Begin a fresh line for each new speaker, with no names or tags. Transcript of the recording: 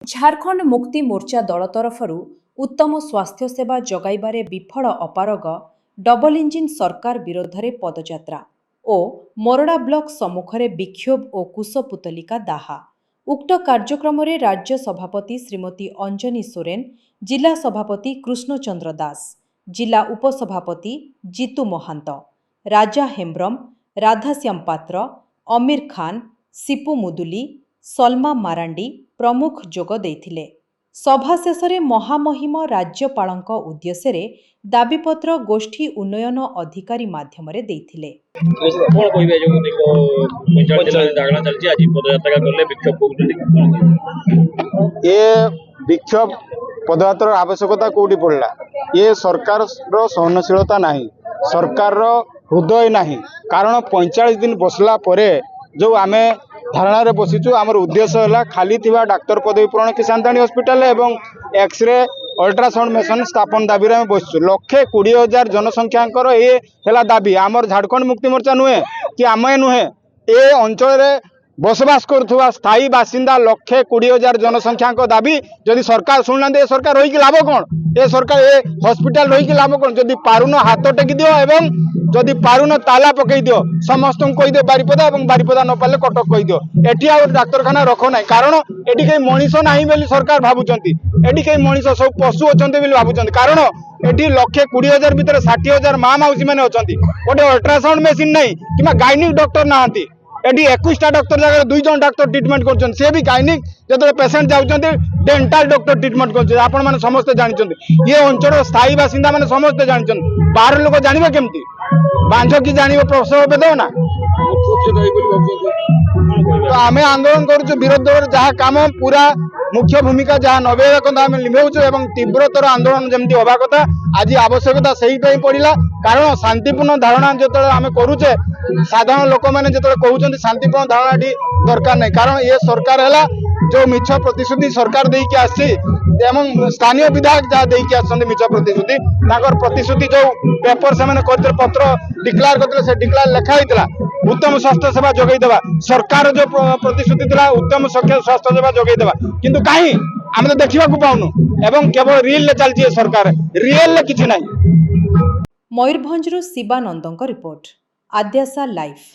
झारखंड मुक्ति मोर्चा दल तरफरु उत्तम स्वास्थ्य सेवा जगाइबारे विफल अपारग डबल इंजिन सरकार विरोध में पदयात्रा और मोरडा ब्लॉक सम्मुखें विक्षोभ और कुशपुतलिका दाहा। उक्त कार्यक्रम में राज्य सभापति श्रीमती अंजनी सोरेन, जिला सभापति कृष्णचंद्र दास, जिला उपसभापति जीतू महांत, राजा हेम्ब्रम, राधाश्याम पात्र, अमीर खान, सिपु मुदुली, सलमा मारांडी प्रमुख जोग देथिले। सभा शेष में महामहिम राज्यपालଙ୍କ उद्देश्य दाबीपत्र गोष्ठी उन्नयन अधिकारी माध्यम देथिले।
विक्षोभ पदयात्रा आवश्यकता कौटी पड़ा? ये सरकार सहनशीलता नहीं, सरकार हृदय नहीं। कारण 45 दिन बसला परे जो आमे धारणा रे बसीचु, आमर उद्देश्य है खाली थिबा डाक्तर पदवी पूरण किसानदानी हॉस्पिटल एवं एक्सरे अल्ट्रासाउंड मेसिन स्थापन दाबी रे बसचु। 1,20,000 जनसंख्या ये है दाबी। आमर झारखंड मुक्ति मोर्चा नुहे कि आमे नुहे, ए अंचल रे बसवास करुवा स्थायी बासिंदा 1,20,000 जनसंख्या दाबी जदि सरकार शुणुना, सरकार रही लाभ कौन? ए सरकार ए हॉस्पिटल रही लाभ कौन? जदि पारुन हाथ टेकी दियो एवं जदि पारुन ताला पकई दियो, समस्त कही दियो बारिपदा और बारिपदा न पाले कटक कही दियो। एटी आ डाक्तरखाना रख ना, कारण एटी कई मनीष नहीं बोली सरकार भावुंती। एटी कई मनीष सब पशु अच्छा भावुंट। कारण एटी 1,20,000 भितर 60,000 माँ मौसी मैंने अच्छा। गोटे अल्ट्रासाउंड मेसीन नहीं कि गायनिक डॉक्टर ना। एटी 21टा डॉक्टर जगह 2 जन डॉक्टर ट्रीटमेंट कर, सी भी गायनिक जो पेसेंट जाऊँच डेंटाल डॉक्टर ट्रीटमेंट कर। आपण मैंने समस्ते जानते, ये अंचल स्थायी बासिंदा मैंने समस्ते जानते। बाहर लोक जानवे केमती? बांझ कि जान प्रसव बेद ना। तो आम आंदोलन करुँ विरोध दल जहाँ काम पूरा मुख्य भूमिका जहाँ नबेगा कथा आम लिभाऊँ एवं तीव्रतर आंदोलन जमी हवा कथा आज आवश्यकता से पड़ा। कारण शांतिपूर्ण धारणा जो आम करुचे, साधारण लोक मैंने जो कहते शांतिपूर्ण धारणा दरकार नहीं। कारण ये सरकार है जो मिछ प्रतिश्रुति सरकार देकी आसी एवं स्थानीय विधायक जहाँ देकी आसते मिछ प्रतिश्रुति, प्रतिश्रुति जो पेपर से करते पत्र डिक्लेयर करते से डिक्लेयर लिखाई उत्तम स्वास्थ्य सेवा जोगई देवा। सरकार जो प्रतिश्रुति था उत्तम स्वास्थ्य सेवा जोगई देवा, किंतु कहीं आम तो देखा पाऊनु एवं केवल रियल चलती सरकार, रियल किसी ना।
मयूरभंजरू शिवानंदଙ୍କ रिपोर्ट, आद्याशा लाइव।